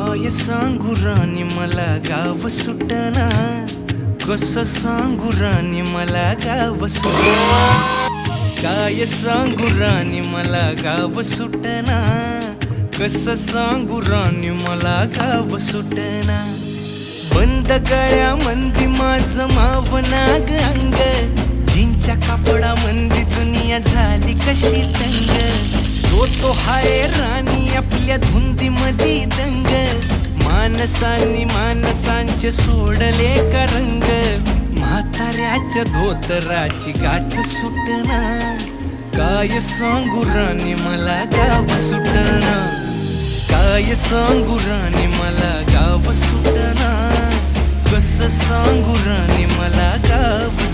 काय सांगू राणी मला गाव सुटना, कसं सांगू राणी मला गाव सुटना. काय सांगू राणी मला गाव सुटना, कसं सांगू राणी मला गाव सुटना. बंद गळ्यामंदी माझं मावनाग अंग, जीनच्या कापडामंदी दुनिया झाली कशी तंग. तो हाय राणी आपल्या धुंदीमधी दंग, माणसांनी माणसांचे सोडले का रंग. म्हाताऱ्याच्या धोतराची गाठ सुटना, काय सांगू राणी मला गाव सुटना. काय सांगू राणी मला गाव सुटना, कसं सांगू राणी मला गाव